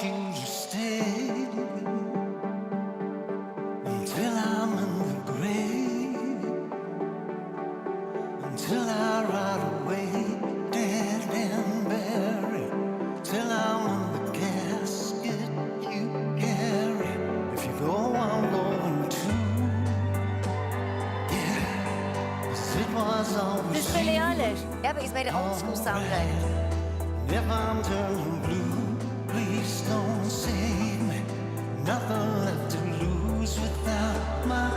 you to stay until I'm in the grave, until I ride away, dead and buried, till I'm in the casket you carry. If you go, I'm going too. Yeah, 'cause it was always This is Billie Eilish. Yeah, but he's made it old school sounding. If I'm turning blue, please don't save me. Nothing left to lose without my